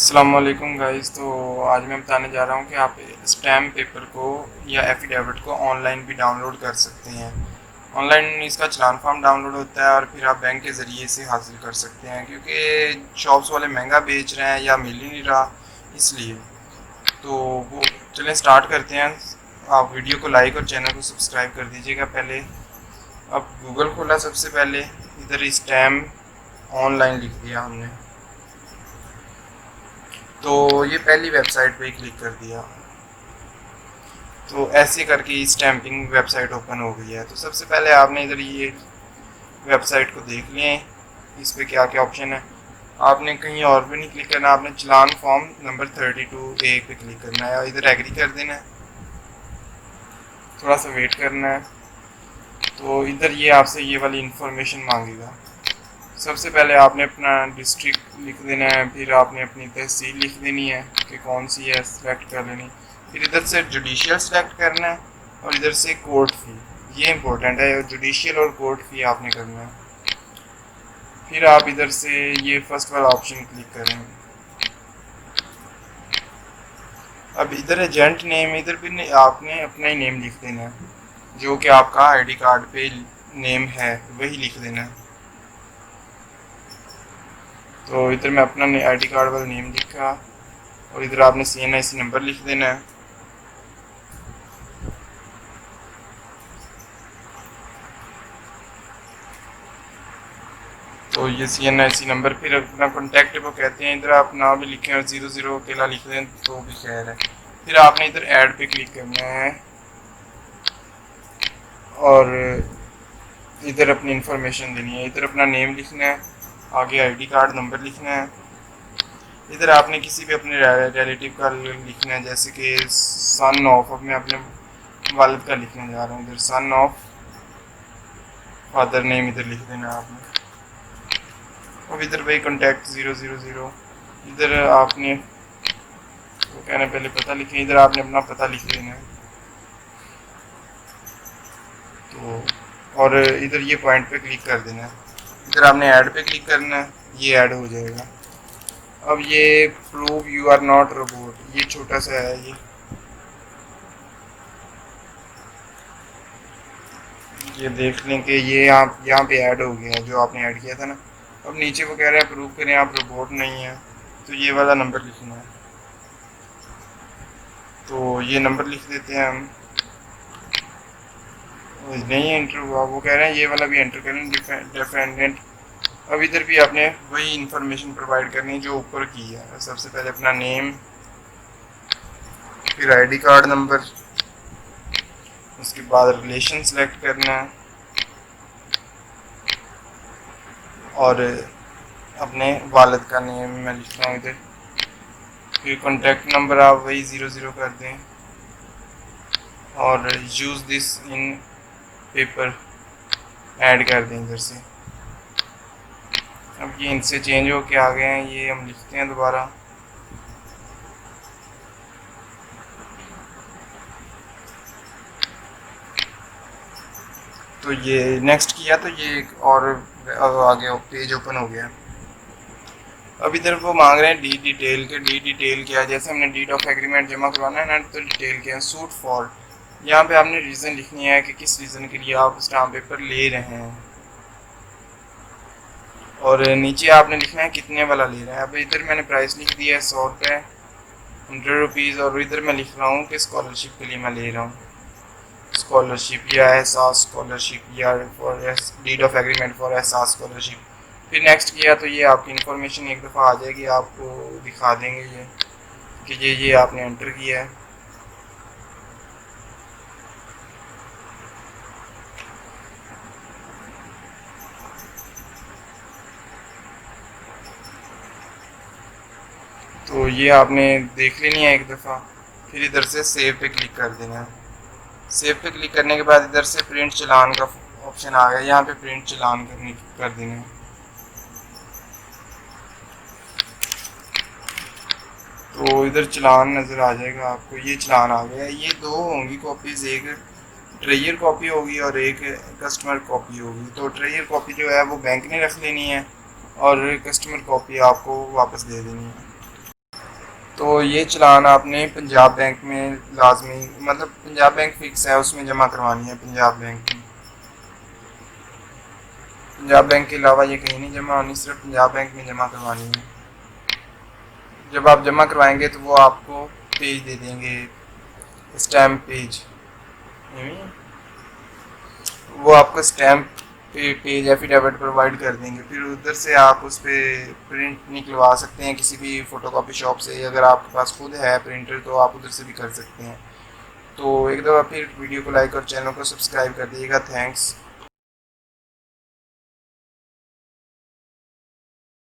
अस्सलाम वालेकुम गाइस। तो आज मैं बताने जा रहा हूँ कि आप स्टैम्प पेपर को या एफिडेविट को ऑनलाइन भी डाउनलोड कर सकते हैं। ऑनलाइन इसका चालान फॉर्म डाउनलोड होता है और फिर आप बैंक के ज़रिए से हासिल कर सकते हैं, क्योंकि शॉप्स वाले महंगा बेच रहे हैं या मिल ही नहीं रहा, इसलिए। तो वो चलें स्टार्ट करते हैं। आप वीडियो को लाइक और चैनल को सब्सक्राइब कर दीजिएगा। पहले अब गूगल खोला, सबसे पहले इधर स्टैम्प ऑनलाइन लिख दिया हमने, तो ये पहली वेबसाइट पे क्लिक कर दिया। तो ऐसे करके स्टैंपिंग वेबसाइट ओपन हो गई है। तो सबसे पहले आपने इधर ये वेबसाइट को देख लें, इस पे क्या क्या ऑप्शन है। आपने कहीं और भी नहीं क्लिक करना, आपने चलान फॉर्म नंबर 32A पे क्लिक करना है और इधर एग्री कर देना है। थोड़ा सा वेट करना है। तो इधर ये आपसे ये वाली इंफॉर्मेशन मांगेगा। सबसे पहले आपने अपना डिस्ट्रिक्ट लिख देना है, फिर आपने अपनी तहसील लिख देनी है कि कौन सी है, सेलेक्ट कर लेनी। फिर इधर से जुडिशियल सेलेक्ट करना है और इधर से कोर्ट फी, ये इंपॉर्टेंट है, जुडिशियल और कोर्ट फी आपने करना है। फिर आप इधर से ये फर्स्ट वाला ऑप्शन क्लिक करें। अब इधर एजेंट नेम, इधर भी आपने अपना ही नेम लिख देना है, जो कि आपका आईडी कार्ड पे नेम है वही लिख देना है। तो इधर मैं अपना आईडी कार्ड वाला नेम लिखा और इधर आपने CNIC नंबर लिख देना है। तो ये CNIC नंबर, फिर अपना कॉन्टैक्ट वो कहते हैं, इधर आप नाम भी लिखें और 00 अकेला लिख दें तो भी खैर है। फिर आपने इधर ऐड पे क्लिक करना है और इधर अपनी इंफॉर्मेशन देनी है। इधर अपना नेम लिखना है, आगे आईडी कार्ड नंबर लिखना है। इधर आपने किसी भी अपने रिलेटिव का लिखना है, जैसे कि सन ऑफ, अब मैं अपने वालिद का लिखने जा रहा हूँ। इधर सन ऑफ फादर नेम इधर लिख देना है आपने। अब इधर वही कॉन्टैक्ट 000, इधर आपने वो कहने पहले पता लिखें, इधर आपने अपना पता लिख देना है। तो और इधर ये पॉइंट पे क्लिक कर देना है। इधर आपने ऐड पे क्लिक करना है, ये ऐड हो जाएगा। अब ये prove you are not robot, ये छोटा सा है, ये देख लें कि ये यहाँ पे ऐड हो गया है जो आपने ऐड किया था ना। अब नीचे वो कह रहा है प्रूव करें आप रोबोट नहीं है, तो ये वाला नंबर लिखना है। तो ये नंबर लिख देते हैं हम। नहीं एंटर हुआ, वो कह रहे हैं ये वाला भी एंटर करें, डिफेंडेंट। अब इधर भी आपने वही इंफॉर्मेशन प्रोवाइड करनी है जो ऊपर की है। सबसे पहले अपना नेम, फिर आईडी कार्ड नंबर, उसके बाद रिलेशन सेलेक्ट करना है और अपने वालिद का नेम मैं लिख रहा हूँ इधर। फिर कॉन्टैक्ट नंबर आप वही 00 कर दें और use this in paper add कर दें इधर से। अब ये इनसे चेंज हो के आ गए हैं, ये हम लिखते हैं दोबारा। तो ये नेक्स्ट किया तो ये और आगे पेज ओपन हो गया। अब इधर वो मांग रहे हैं डी डिटेल के। डी डिटेल क्या है, जैसे हमने डीड ऑफ एग्रीमेंट जमा करवाना है ना, तो डिटेल क्या है, सूट फॉर। यहाँ पे आपने रीज़न लिखनी है कि किस रीज़न के लिए आप स्टाम्प पेपर ले रहे हैं और नीचे आपने लिखना है कितने वाला ले रहे हैं। अब इधर मैंने प्राइस लिख दिया है 100 रुपये, 100 रुपीज़, और इधर मैं लिख रहा हूँ कि स्कॉलरशिप के लिए मैं ले रहा हूँ, स्कॉलरशिप या एहसास स्कॉलरशिप या for deed of agreement for Ehsaas scholarship. फिर नेक्स्ट किया तो ये आपकी इन्फॉर्मेशन एक दफ़ा आ जाएगी, आपको दिखा देंगे ये कि ये आपने एंटर किया है। तो ये आपने देख लेनी है एक दफ़ा। फिर इधर से सेव पे क्लिक कर देना है। सेव पे क्लिक करने के बाद इधर से प्रिंट चालान का ऑप्शन आ गया, यहाँ पे प्रिंट चालान कर देना है। तो इधर चालान नज़र आ जाएगा आपको, ये चालान आ गया। ये दो होंगी कॉपीज़, एक ट्रेयर कॉपी होगी और एक कस्टमर कॉपी होगी। तो ट्रेयर कॉपी जो है वो बैंक ने रख लेनी है और कस्टमर कॉपी आपको वापस दे देनी है। तो ये चालान आपने पंजाब बैंक में लाजमी, मतलब पंजाब बैंक फिक्स है, उसमें जमा करवानी है। पंजाब बैंक में, पंजाब बैंक के अलावा ये कहीं नहीं जमा होनी, सिर्फ पंजाब बैंक में जमा करवानी है। जब आप जमा करवाएंगे तो वो आपको पेज दे देंगे, स्टैम्प पेज। वो आपको स्टैम्प पेज एफिडेविट प्रोवाइड कर देंगे। फिर उधर से आप उस पर प्रिंट निकलवा सकते हैं किसी भी फ़ोटोकॉपी शॉप से। अगर आपके पास खुद है प्रिंटर तो आप उधर से भी कर सकते हैं। तो एक दफ़ा फिर वीडियो को लाइक और चैनल को सब्सक्राइब कर दिएगा। थैंक्स।